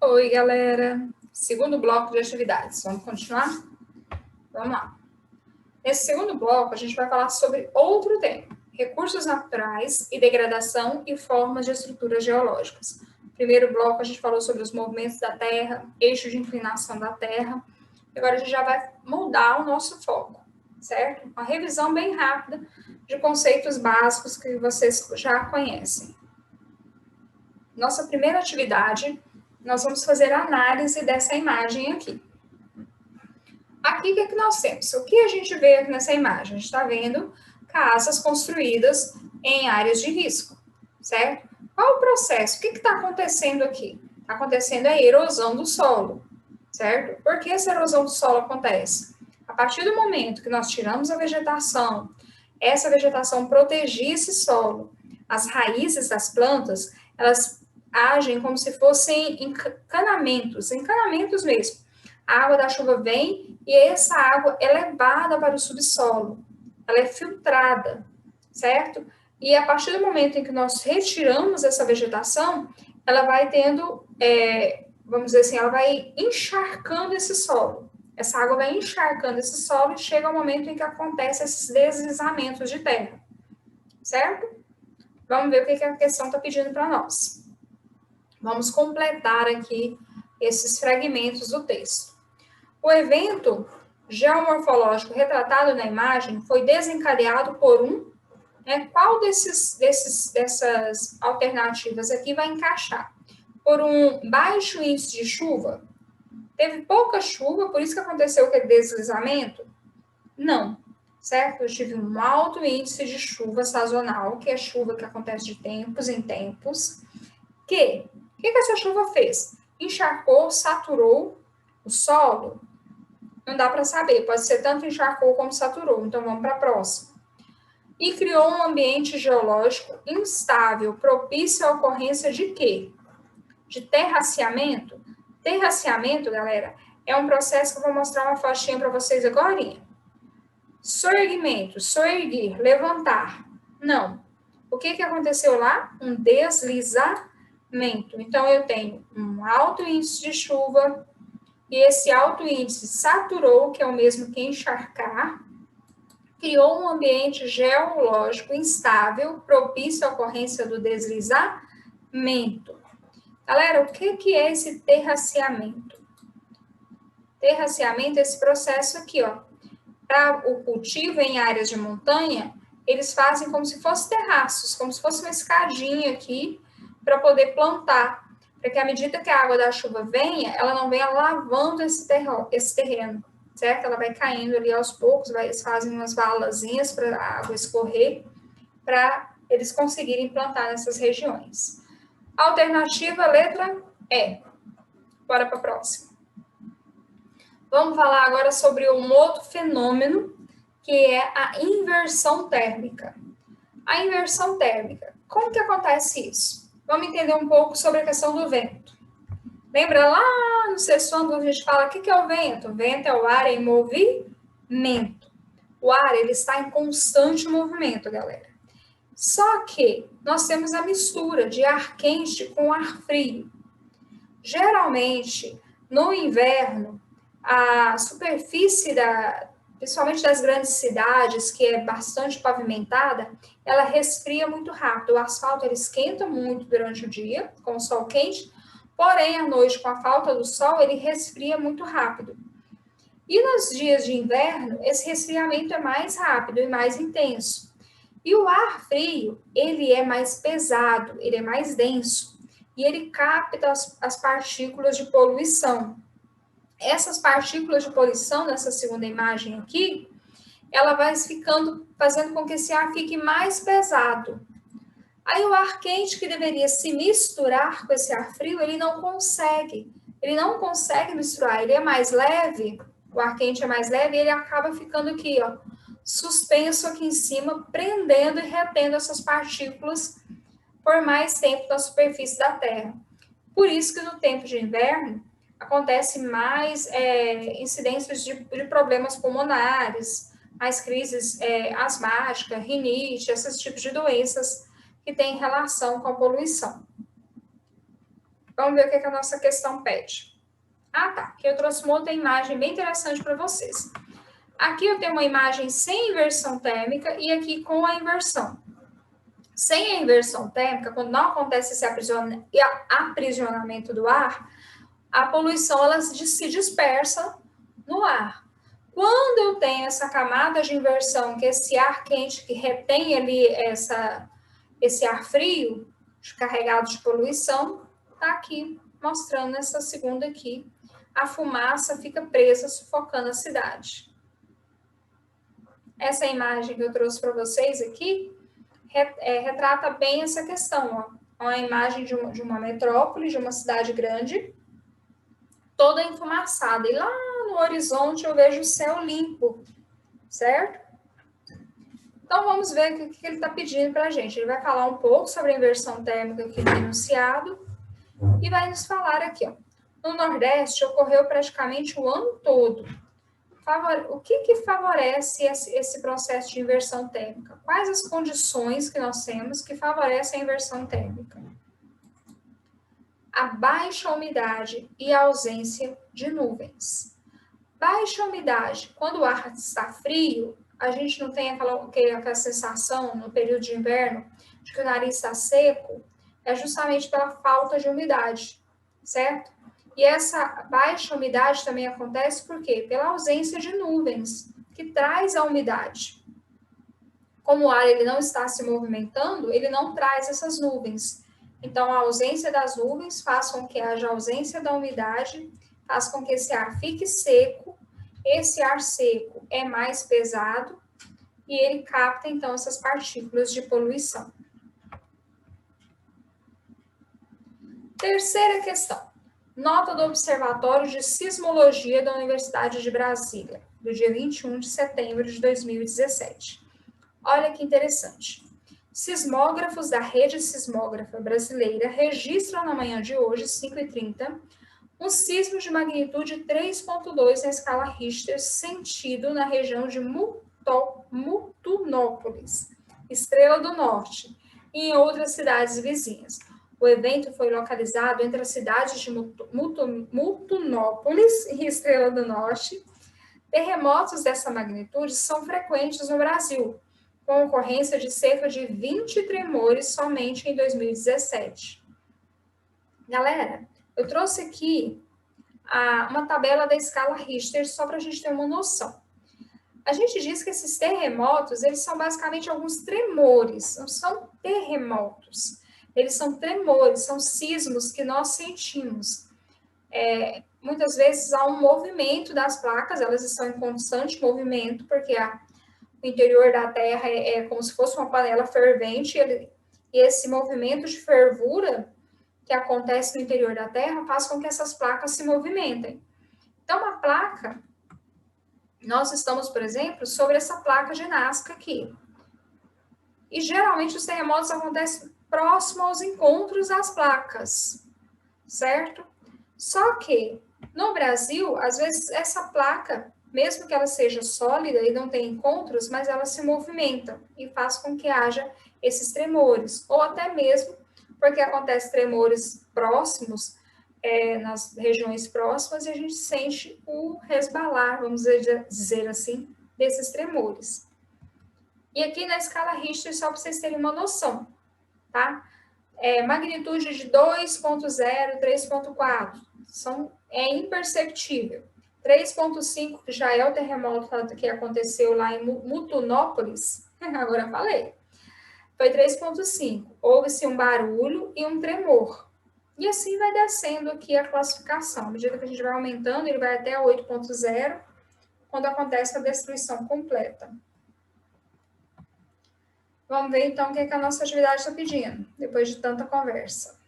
Oi, galera. Segundo bloco de atividades. Vamos continuar? Vamos lá. Nesse segundo bloco, a gente vai falar sobre outro tema: recursos naturais e degradação e formas de estruturas geológicas. No primeiro bloco, a gente falou sobre os movimentos da Terra, eixo de inclinação da Terra. Agora, a gente já vai mudar o nosso foco, certo? Uma revisão bem rápida de conceitos básicos que vocês já conhecem. Nossa primeira atividade, nós vamos fazer a análise dessa imagem aqui. Aqui, o que é que nós temos? O que a gente vê aqui nessa imagem? A gente está vendo casas construídas em áreas de risco, certo? Qual o processo? O que está acontecendo aqui? Está acontecendo a erosão do solo, certo? Por que essa erosão do solo acontece? A partir do momento que nós tiramos a vegetação, essa vegetação protegia esse solo, as raízes das plantas, elas agem como se fossem encanamentos mesmo. A água da chuva vem e essa água é levada para o subsolo, ela é filtrada, certo? E a partir do momento em que nós retiramos essa vegetação, ela vai tendo, vamos dizer assim, ela vai encharcando esse solo. Essa água vai encharcando esse solo e chega ao momento em que acontece esses deslizamentos de terra, certo? Vamos ver o que a questão está pedindo para nós. Vamos completar aqui esses fragmentos do texto. O evento geomorfológico retratado na imagem foi desencadeado por qual dessas alternativas aqui vai encaixar? Por um baixo índice de chuva? Teve pouca chuva, por isso que aconteceu aquele deslizamento? Não, certo? Eu tive um alto índice de chuva sazonal, que é chuva que acontece de tempos em tempos, o que essa chuva fez? Encharcou, saturou o solo? Não dá para saber, pode ser tanto encharcou como saturou, então vamos para a próxima. E criou um ambiente geológico instável, propício à ocorrência de quê? De terraceamento? Terraceamento, galera, é um processo que eu vou mostrar uma fotinha para vocês agora. Soerguimento, soerguir, levantar. Não. O que aconteceu lá? Um deslizamento. Então, eu tenho um alto índice de chuva, e esse alto índice saturou, que é o mesmo que encharcar, criou um ambiente geológico instável, propício à ocorrência do deslizamento. Galera, o que é esse terraceamento? Terraceamento é esse processo aqui, ó. Para o cultivo em áreas de montanha, eles fazem como se fossem terraços, como se fosse uma escadinha aqui, para poder plantar, para que à medida que a água da chuva venha, ela não venha lavando esse terreno, certo? Ela vai caindo ali aos poucos, eles fazem umas valazinhas para a água escorrer, para eles conseguirem plantar nessas regiões. Alternativa, letra E. Bora para a próxima. Vamos falar agora sobre um outro fenômeno, que é a inversão térmica. A inversão térmica, como que acontece isso? Vamos entender um pouco sobre a questão do vento. Lembra lá no sexto ano a gente fala, o que é o vento? O vento é o ar em movimento. O ar, ele está em constante movimento, galera. Só que nós temos a mistura de ar quente com ar frio. Geralmente, no inverno, a superfície principalmente das grandes cidades, que é bastante pavimentada, ela resfria muito rápido. O asfalto ele esquenta muito durante o dia, com o sol quente, porém, à noite, com a falta do sol, ele resfria muito rápido. E nos dias de inverno, esse resfriamento é mais rápido e mais intenso. E o ar frio, ele é mais pesado, ele é mais denso, e ele capta as partículas de poluição. Essas partículas de poluição, nessa segunda imagem aqui, ela vai fazendo com que esse ar fique mais pesado. Aí o ar quente, que deveria se misturar com esse ar frio, ele não consegue misturar, ele é mais leve, o ar quente é mais leve, e ele acaba ficando aqui, ó, suspenso aqui em cima, prendendo e retendo essas partículas por mais tempo na superfície da Terra. Por isso que no tempo de inverno, acontece mais incidências de problemas pulmonares, mais crises asmáticas, rinite, esses tipos de doenças que têm relação com a poluição. Vamos ver o que a nossa questão pede. Ah, tá. Aqui eu trouxe uma outra imagem bem interessante para vocês. Aqui eu tenho uma imagem sem inversão térmica e aqui com a inversão. Sem a inversão térmica, quando não acontece esse aprisionamento do ar, a poluição ela se dispersa no ar. Quando eu tenho essa camada de inversão, que é esse ar quente que retém ali esse ar frio, carregado de poluição, está aqui mostrando nessa segunda aqui, a fumaça fica presa, sufocando a cidade. Essa imagem que eu trouxe para vocês aqui retrata bem essa questão. Ó. Uma imagem de uma metrópole, de uma cidade grande, toda enfumaçada. E lá no horizonte eu vejo o céu limpo, certo? Então, vamos ver o que ele está pedindo para a gente. Ele vai falar um pouco sobre a inversão térmica aqui no enunciado e vai nos falar aqui, ó. No Nordeste, ocorreu praticamente o ano todo. O que favorece esse processo de inversão térmica? Quais as condições que nós temos que favorecem a inversão térmica? A baixa umidade e a ausência de nuvens. Baixa umidade, quando o ar está frio, a gente não tem aquela sensação no período de inverno de que o nariz está seco, é justamente pela falta de umidade, certo? E essa baixa umidade também acontece por quê? Pela ausência de nuvens, que traz a umidade. Como o ar ele não está se movimentando, ele não traz essas nuvens. Então, a ausência das nuvens faz com que haja ausência da umidade, faz com que esse ar fique seco. Esse ar seco é mais pesado e ele capta, então, essas partículas de poluição. Terceira questão. Nota do Observatório de Sismologia da Universidade de Brasília, do dia 21 de setembro de 2017. Olha que interessante. Sismógrafos da Rede Sismógrafa Brasileira registram na manhã de hoje, 5h30, um sismo de magnitude 3,2 na escala Richter, sentido na região de Mutunópolis, Estrela do Norte, e em outras cidades vizinhas. O evento foi localizado entre as cidades de Mutunópolis e Estrela do Norte. Terremotos dessa magnitude são frequentes no Brasil, com ocorrência de cerca de 20 tremores somente em 2017. Galera, eu trouxe aqui uma tabela da escala Richter só para a gente ter uma noção. A gente diz que esses terremotos, eles são basicamente alguns tremores, não são terremotos. Eles são tremores, são sismos que nós sentimos. Muitas vezes há um movimento das placas, elas estão em constante movimento, porque o interior da Terra é como se fosse uma panela fervente, e esse movimento de fervura que acontece no interior da Terra faz com que essas placas se movimentem. Então, uma placa, nós estamos, por exemplo, sobre essa placa de Nazca aqui. E geralmente os terremotos acontecem próximo aos encontros das placas, certo? Só que no Brasil, às vezes essa placa, mesmo que ela seja sólida e não tenha encontros, mas ela se movimenta e faz com que haja esses tremores, ou até mesmo porque acontece tremores próximos, nas regiões próximas, e a gente sente o resbalar, vamos dizer assim, desses tremores. E aqui na escala Richter, só para vocês terem uma noção, tá? Magnitude de 2,0, 3,4, é imperceptível. 3,5, que já é o terremoto que aconteceu lá em Mutunópolis, agora falei, foi 3,5. Houve-se um barulho e um tremor. E assim vai descendo aqui a classificação. À medida que a gente vai aumentando, ele vai até 8,0, quando acontece a destruição completa. Vamos ver, então, o que a nossa atividade está pedindo, depois de tanta conversa.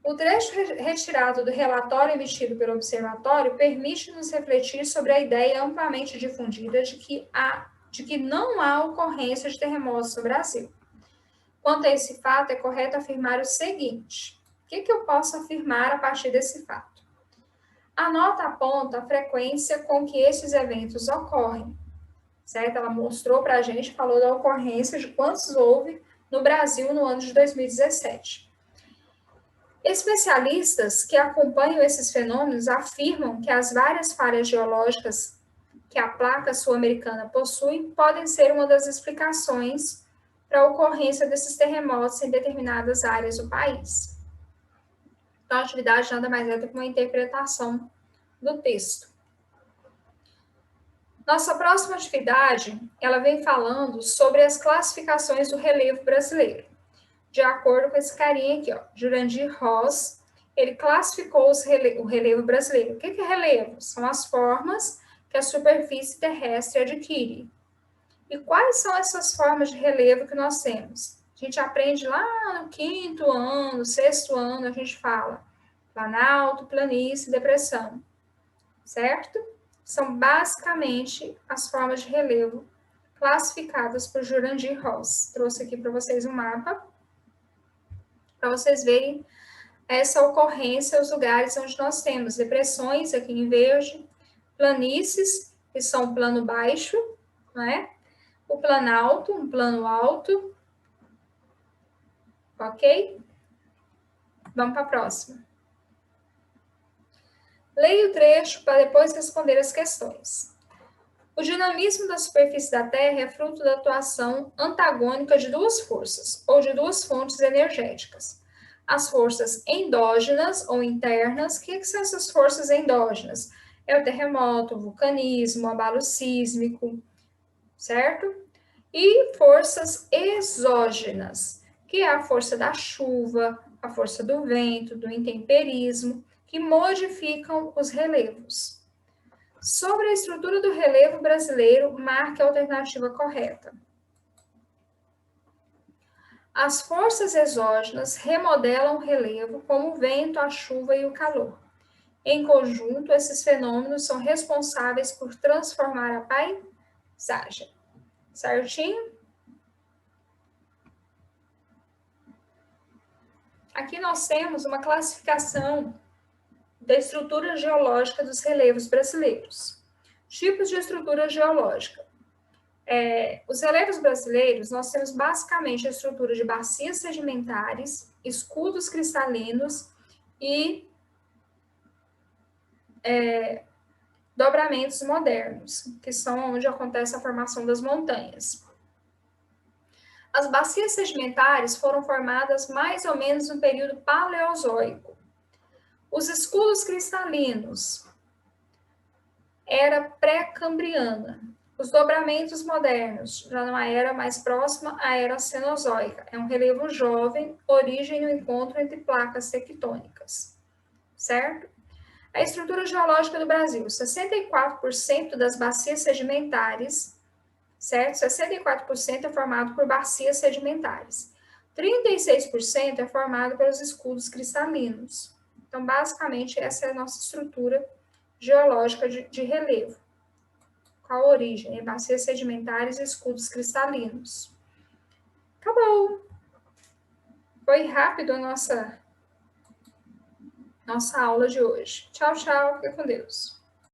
O trecho retirado do relatório emitido pelo observatório permite-nos refletir sobre a ideia amplamente difundida de que não há ocorrência de terremotos no Brasil. Quanto a esse fato, é correto afirmar o seguinte. O que eu posso afirmar a partir desse fato? A nota aponta a frequência com que esses eventos ocorrem, certo? Ela mostrou para a gente, falou da ocorrência de quantos houve no Brasil no ano de 2017. Especialistas que acompanham esses fenômenos afirmam que as várias falhas geológicas que a placa sul-americana possui podem ser uma das explicações para a ocorrência desses terremotos em determinadas áreas do país. Então, a atividade nada mais é do que uma interpretação do texto. Nossa próxima atividade, ela vem falando sobre as classificações do relevo brasileiro. De acordo com esse carinha aqui, ó, Jurandir Ross, ele classificou o relevo brasileiro. O que é relevo? São as formas que a superfície terrestre adquire. E quais são essas formas de relevo que nós temos? A gente aprende lá no 5º ano, 6º ano, a gente fala planalto, planície, depressão, certo? São basicamente as formas de relevo classificadas por Jurandir Ross. Trouxe aqui para vocês um mapa, para vocês verem essa ocorrência, os lugares onde nós temos depressões, aqui em verde, planícies, que são um plano baixo, né? O planalto, um plano alto, ok? Vamos para a próxima. Leia o trecho para depois responder as questões. O dinamismo da superfície da Terra é fruto da atuação antagônica de duas forças, ou de duas fontes energéticas. As forças endógenas ou internas. O que são essas forças endógenas? É o terremoto, o vulcanismo, o abalo sísmico, certo? E forças exógenas, que é a força da chuva, a força do vento, do intemperismo, que modificam os relevos. Sobre a estrutura do relevo brasileiro, marque a alternativa correta. As forças exógenas remodelam o relevo, como o vento, a chuva e o calor. Em conjunto, esses fenômenos são responsáveis por transformar a paisagem. Certinho? Aqui nós temos uma classificação da estrutura geológica dos relevos brasileiros. Tipos de estrutura geológica. Os relevos brasileiros, nós temos basicamente a estrutura de bacias sedimentares, escudos cristalinos e dobramentos modernos, que são onde acontece a formação das montanhas. As bacias sedimentares foram formadas mais ou menos no período paleozoico. Os escudos cristalinos era pré-cambriana. Os dobramentos modernos, já numa era mais próxima à era cenozoica. É um relevo jovem, origem no encontro entre placas tectônicas. Certo? A estrutura geológica do Brasil. 64% das bacias sedimentares, certo? 64% é formado por bacias sedimentares. 36% é formado pelos escudos cristalinos. Então, basicamente, essa é a nossa estrutura geológica de relevo. Qual a origem? Bacias sedimentares e escudos cristalinos. Acabou. Foi rápido a nossa aula de hoje. Tchau, tchau. Fica com Deus.